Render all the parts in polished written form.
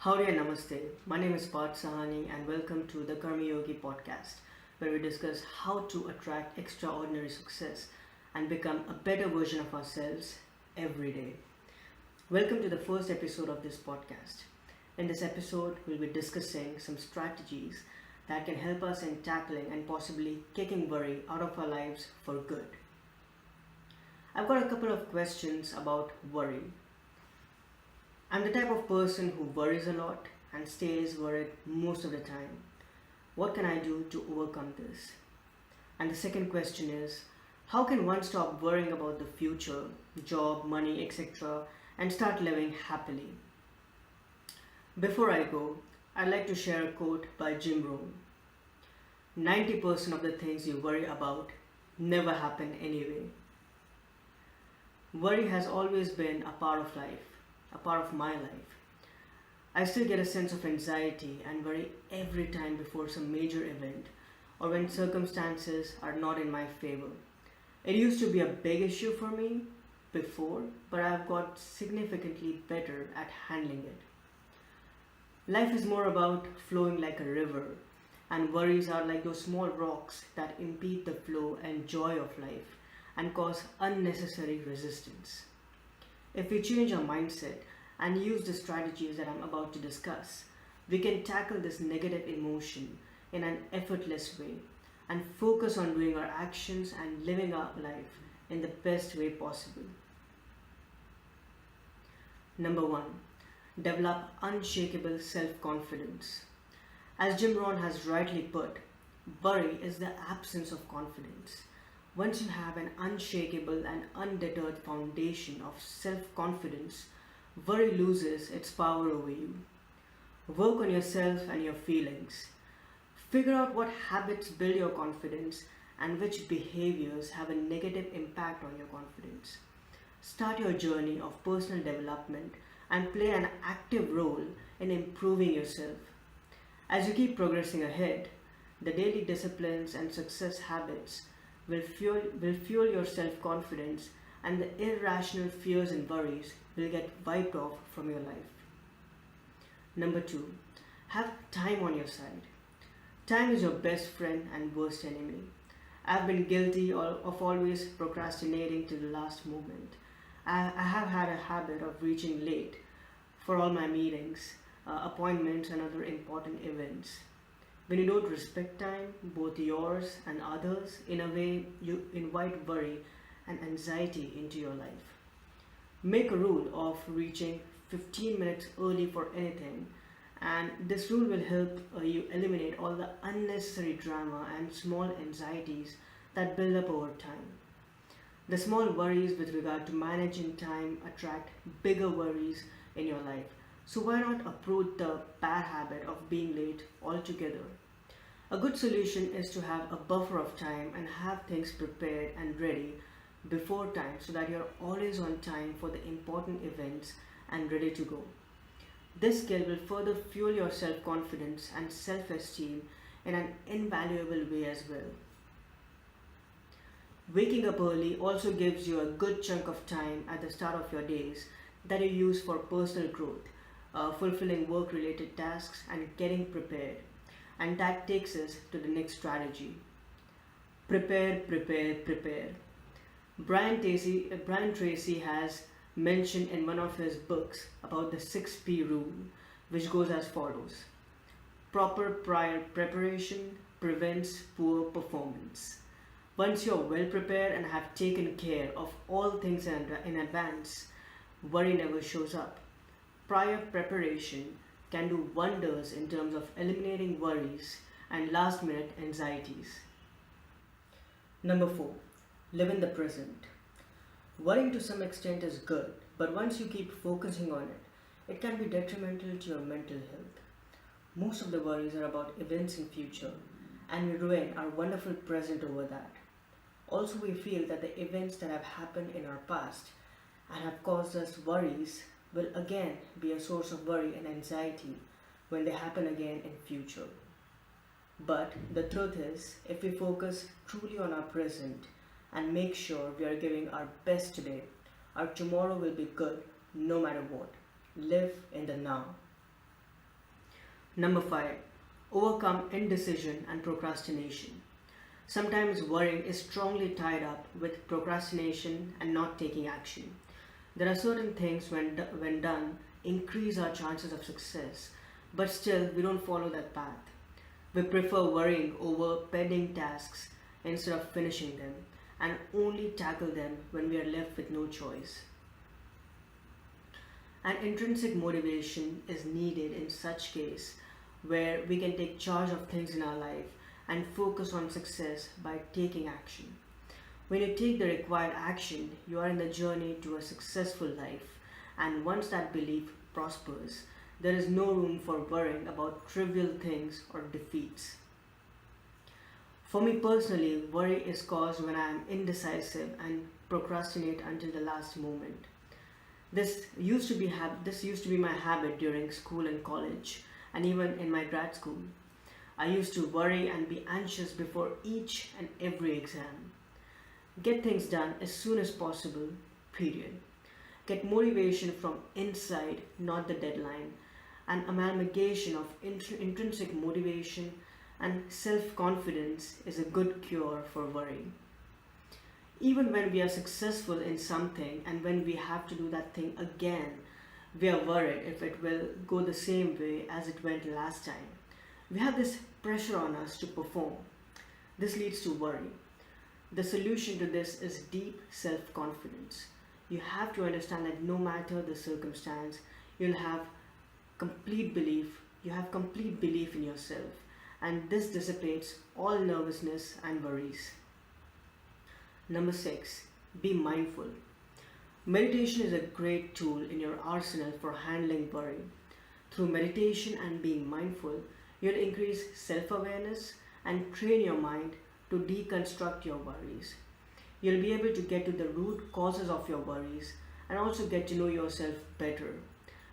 Howdy and Namaste. My name is Parth and welcome to the Karma Yogi podcast, where we discuss how to attract extraordinary success and become a better version of ourselves every day. Welcome to the first episode of this podcast. In this episode, we'll be discussing some strategies that can help us in tackling and possibly kicking worry out of our lives for good. I've got a couple of questions about worry. I'm the type of person who worries a lot and stays worried most of the time. What can I do to overcome this? And the second question is, how can one stop worrying about the future, job, money, etc., and start living happily? Before I go, I'd like to share a quote by Jim Rohn. 90% of the things you worry about never happen anyway. Worry has always been a part of life. A part of my life. I still get a sense of anxiety and worry every time before some major event or when circumstances are not in my favor. It used to be a big issue for me before, but I've got significantly better at handling it. Life is more about flowing like a river, and worries are like those small rocks that impede the flow and joy of life and cause unnecessary resistance. If we change our mindset and use the strategies that I'm about to discuss, we can tackle this negative emotion in an effortless way and focus on doing our actions and living our life in the best way possible. Number 1. Develop unshakable self-confidence. As Jim Rohn has rightly put, worry is the absence of confidence. Once you have an unshakable and undeterred foundation of self-confidence, worry loses its power over you. Work on yourself and your feelings. Figure out what habits build your confidence and which behaviors have a negative impact on your confidence. Start your journey of personal development and play an active role in improving yourself. As you keep progressing ahead, the daily disciplines and success habits will fuel your self-confidence, and the irrational fears and worries will get wiped off from your life. Number 2. Have time on your side. Time is your best friend and worst enemy. I've been guilty of always procrastinating till the last moment. I have had a habit of reaching late for all my meetings, appointments and other important events. When you don't respect time, both yours and others, in a way you invite worry and anxiety into your life. Make a rule of reaching 15 minutes early for anything, and this rule will help you eliminate all the unnecessary drama and small anxieties that build up over time. The small worries with regard to managing time attract bigger worries in your life. So why not uproot the bad habit of being late altogether? A good solution is to have a buffer of time and have things prepared and ready before time so that you're always on time for the important events and ready to go. This skill will further fuel your self-confidence and self-esteem in an invaluable way as well. Waking up early also gives you a good chunk of time at the start of your days that you use for personal growth, fulfilling work-related tasks and getting prepared. And that takes us to the next strategy. Prepare, prepare, prepare. Brian Tracy has mentioned in one of his books about the 6P rule, which goes as follows. Proper prior preparation prevents poor performance. Once you're well prepared and have taken care of all things in advance, worry never shows up. Prior preparation can do wonders in terms of eliminating worries and last-minute anxieties. Number 4. Live in the present. Worrying to some extent is good, but once you keep focusing on it, it can be detrimental to your mental health. Most of the worries are about events in future, and we ruin our wonderful present over that. Also, we feel that the events that have happened in our past and have caused us worries will again be a source of worry and anxiety when they happen again in future. But the truth is, if we focus truly on our present and make sure we are giving our best today, our tomorrow will be good no matter what. Live in the now. Number 5. Overcome indecision and procrastination. Sometimes worrying is strongly tied up with procrastination and not taking action. There are certain things when done increase our chances of success, but still we don't follow that path. We prefer worrying over pending tasks instead of finishing them and only tackle them when we are left with no choice. And intrinsic motivation is needed in such case where we can take charge of things in our life and focus on success by taking action. When you take the required action, you are in the journey to a successful life, and once that belief prospers, there is no room for worrying about trivial things or defeats. For me personally, worry is caused when I am indecisive and procrastinate until the last moment. This used to be my habit during school and college, and even in my grad school. I used to worry and be anxious before each and every exam. Get things done as soon as possible, period. Get motivation from inside, not the deadline. An amalgamation of intrinsic motivation and self-confidence is a good cure for worry. Even when we are successful in something and when we have to do that thing again, we are worried if it will go the same way as it went last time. We have this pressure on us to perform. This leads to worry. The solution to this is deep self-confidence. You have to understand that no matter the circumstance, you have complete belief in yourself, and this dissipates all nervousness and worries. Number 6. Be mindful. Meditation is a great tool in your arsenal for handling worry. Through meditation and being mindful, you'll increase self-awareness and train your mind to deconstruct your worries. You'll be able to get to the root causes of your worries and also get to know yourself better,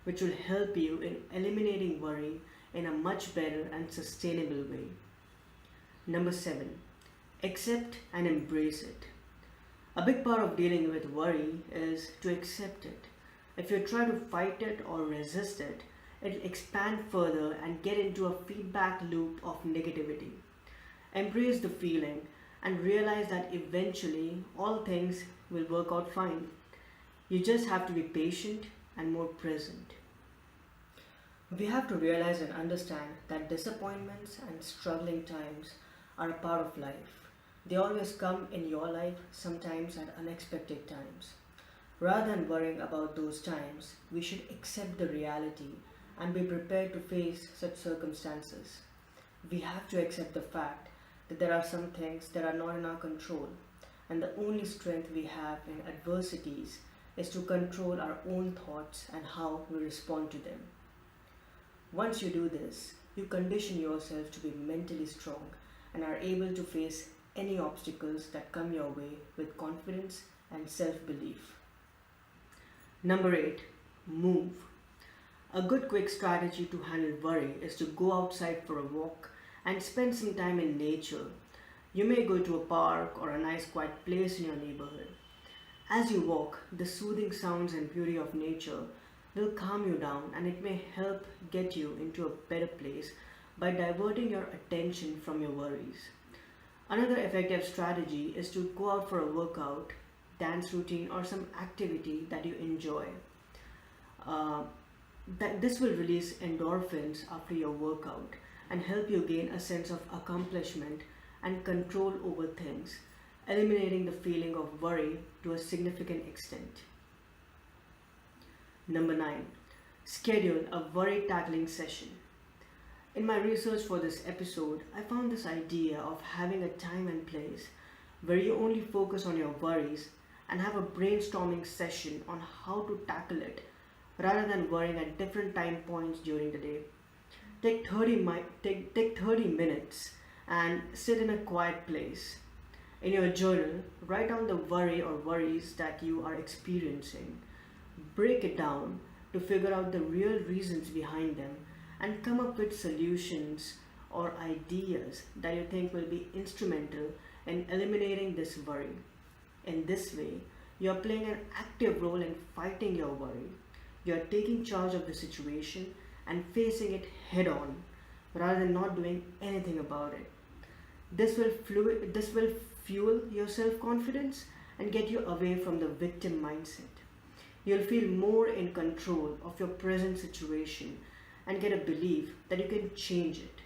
which will help you in eliminating worry in a much better and sustainable way. Number 7. Accept and embrace it. A big part of dealing with worry is to accept it. If you try to fight it or resist it, it'll expand further and get into a feedback loop of negativity. Embrace the feeling and realize that eventually all things will work out fine. You just have to be patient and more present. We have to realize and understand that disappointments and struggling times are a part of life. They always come in your life, sometimes at unexpected times. Rather than worrying about those times, we should accept the reality and be prepared to face such circumstances. We have to accept the fact that there are some things that are not in our control, and the only strength we have in adversities is to control our own thoughts and how we respond to them. Once you do this, you condition yourself to be mentally strong and are able to face any obstacles that come your way with confidence and self-belief. Number 8. Move. A good quick strategy to handle worry is to go outside for a walk and spend some time in nature. You may go to a park or a nice quiet place in your neighborhood. As you walk, the soothing sounds and beauty of nature will calm you down, and it may help get you into a better place by diverting your attention from your worries. Another effective strategy is to go out for a workout, dance routine, or some activity that you enjoy. This will release endorphins after your workout and help you gain a sense of accomplishment and control over things, eliminating the feeling of worry to a significant extent. Number 9. Schedule a worry tackling session. In my research for this episode, I found this idea of having a time and place where you only focus on your worries and have a brainstorming session on how to tackle it rather than worrying at different time points during the day. Take 30 minutes and sit in a quiet place. In your journal, write down the worry or worries that you are experiencing. Break it down to figure out the real reasons behind them and come up with solutions or ideas that you think will be instrumental in eliminating this worry. In this way, you are playing an active role in fighting your worry. You are taking charge of the situation and facing it head on rather than not doing anything about it. This will fuel your self-confidence and get you away from the victim mindset. You'll feel more in control of your present situation and get a belief that you can change it.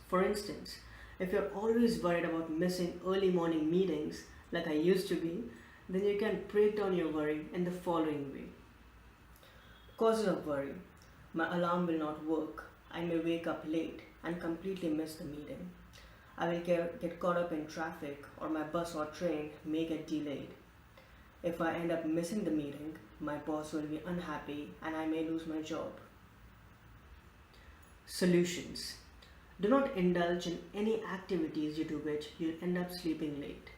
For instance, if you're always worried about missing early morning meetings, like I used to be, then you can break down your worry in the following way. Causes of worry. My alarm will not work. I may wake up late and completely miss the meeting. I will get caught up in traffic, or my bus or train may get delayed. If I end up missing the meeting, my boss will be unhappy and I may lose my job. Solutions. Do not indulge in any activities due to which you'll end up sleeping late.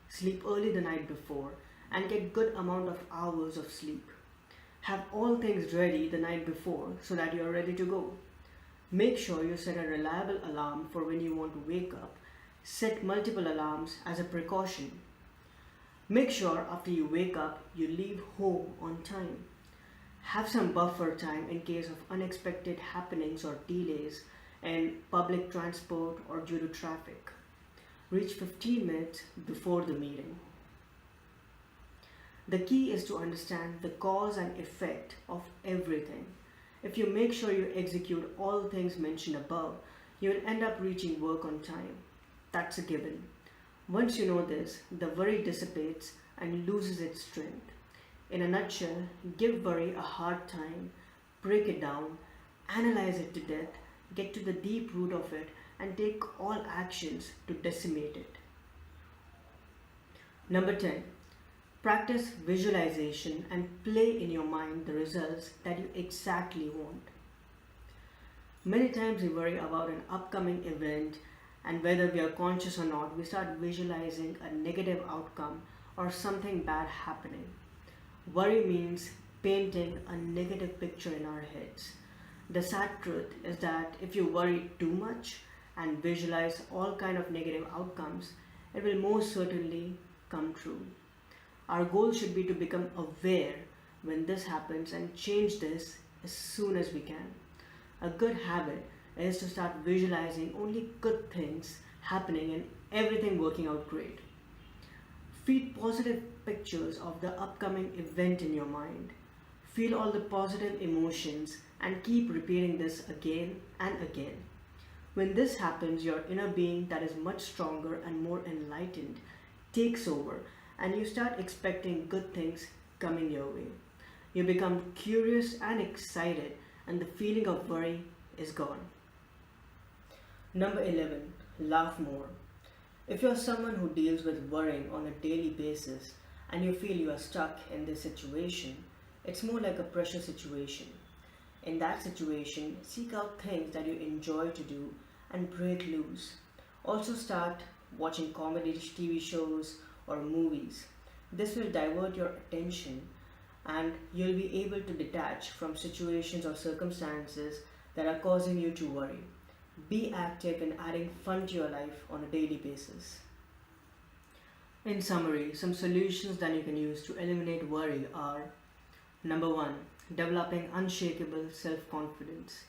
Sleep early the night before and get good amount of hours of sleep. Have all things ready the night before so that you are ready to go. Make sure you set a reliable alarm for when you want to wake up. Set multiple alarms as a precaution. Make sure after you wake up, you leave home on time. Have some buffer time in case of unexpected happenings or delays in public transport or due to traffic. Reach 15 minutes before the meeting. The key is to understand the cause and effect of everything. If you make sure you execute all the things mentioned above, you will end up reaching work on time. That's a given. Once you know this, the worry dissipates and loses its strength. In a nutshell, give worry a hard time, break it down, analyze it to death, get to the deep root of it, and take all actions to decimate it. Number 10. Practice visualization and play in your mind the results that you exactly want. Many times we worry about an upcoming event, and whether we are conscious or not, we start visualizing a negative outcome or something bad happening. Worry means painting a negative picture in our heads. The sad truth is that if you worry too much and visualize all kind of negative outcomes, it will most certainly come true. Our goal should be to become aware when this happens and change this as soon as we can. A good habit is to start visualizing only good things happening and everything working out great. Feed positive pictures of the upcoming event in your mind. Feel all the positive emotions and keep repeating this again and again. When this happens, your inner being that is much stronger and more enlightened takes over, and you start expecting good things coming your way. You become curious and excited, and the feeling of worry is gone. Number 11. Laugh more. If you are someone who deals with worrying on a daily basis and you feel you are stuck in this situation, it's more like a pressure situation. In that situation, seek out things that you enjoy to do and break loose. Also start watching comedy TV shows or movies. This will divert your attention and you'll be able to detach from situations or circumstances that are causing you to worry. Be active in adding fun to your life on a daily basis. In summary, some solutions that you can use to eliminate worry are: number 1, developing unshakable self-confidence.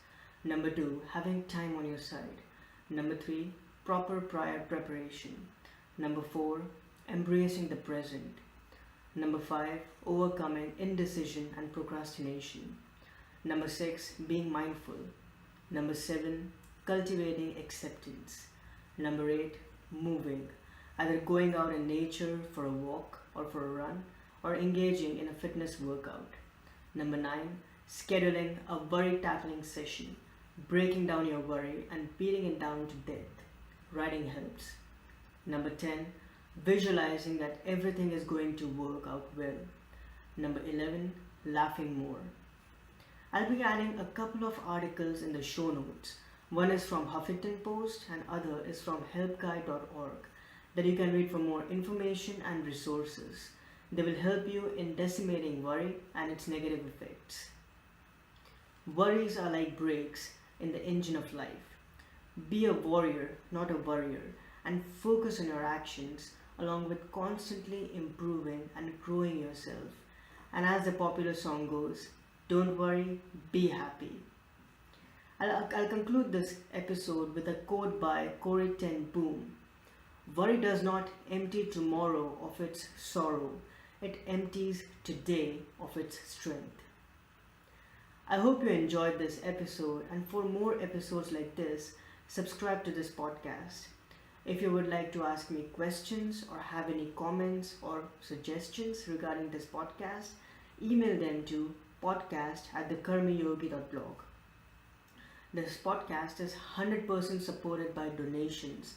Number 2, having time on your side. Number 3, proper prior preparation. Number 4, embracing the present. Number 5, overcoming indecision and procrastination. Number 6, being mindful. Number 7, cultivating acceptance. Number 8, moving, either going out in nature for a walk or for a run, or engaging in a fitness workout. Number 9, scheduling a worry tackling session, breaking down your worry and beating it down to death. Writing helps. Number 10, visualizing that everything is going to work out well. Number 11, laughing more. I'll be adding a couple of articles in the show notes. One is from Huffington Post and other is from helpguide.org that you can read for more information and resources. They will help you in decimating worry and its negative effects. Worries are like brakes in the engine of life. Be a warrior, not a worrier, and focus on your actions along with constantly improving and growing yourself. And as the popular song goes, don't worry, be happy. I'll conclude this episode with a quote by Corey Ten Boom. Worry does not empty tomorrow of its sorrow, it empties today of its strength. I hope you enjoyed this episode, and for more episodes like this, subscribe to this podcast. If you would like to ask me questions or have any comments or suggestions regarding this podcast, email them to podcast@thekarmiyogi.blog. This podcast is 100% supported by donations,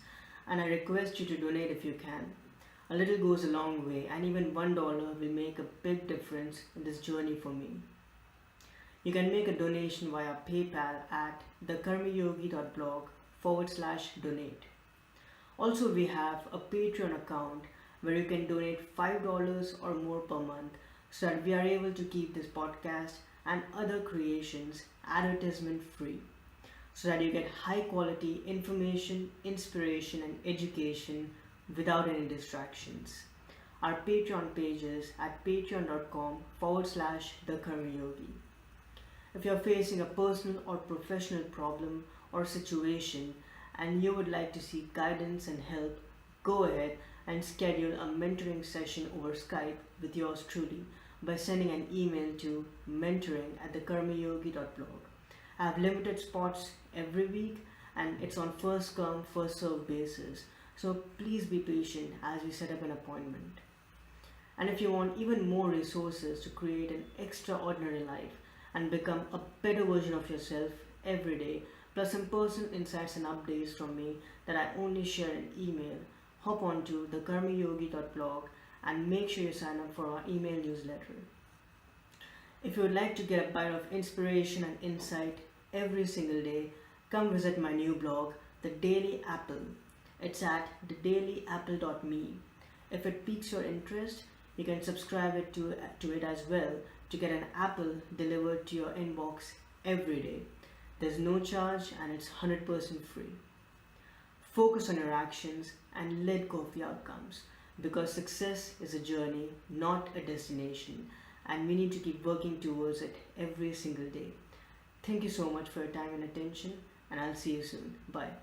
and I request you to donate if you can. A little goes a long way, and even $1 will make a big difference in this journey for me. You can make a donation via PayPal at thekarmiyogi.blog/donate. Also, we have a Patreon account where you can donate $5 or more per month so that we are able to keep this podcast and other creations advertisement free, so that you get high quality information, inspiration, and education without any distractions. Our Patreon page is at patreon.com/thekarmiyogi. If you're facing a personal or professional problem or situation and you would like to seek guidance and help, go ahead and schedule a mentoring session over Skype with yours truly by sending an email to mentoring@thekarmiyogi.blog. I have limited spots every week and it's on first come, first served basis. So please be patient as we set up an appointment. And if you want even more resources to create an extraordinary life and become a better version of yourself every day, plus some personal insights and updates from me that I only share in email, hop on to thekarmiyogi.blog and make sure you sign up for our email newsletter. If you would like to get a bite of inspiration and insight every single day, come visit my new blog, The Daily Apple. It's at thedailyapple.me. If it piques your interest, you can subscribe to it as well to get an apple delivered to your inbox every day. There's no charge and it's 100% free. Focus on your actions and let go of the outcomes, because success is a journey, not a destination, and we need to keep working towards it every single day. Thank you so much for your time and attention, and I'll see you soon. Bye.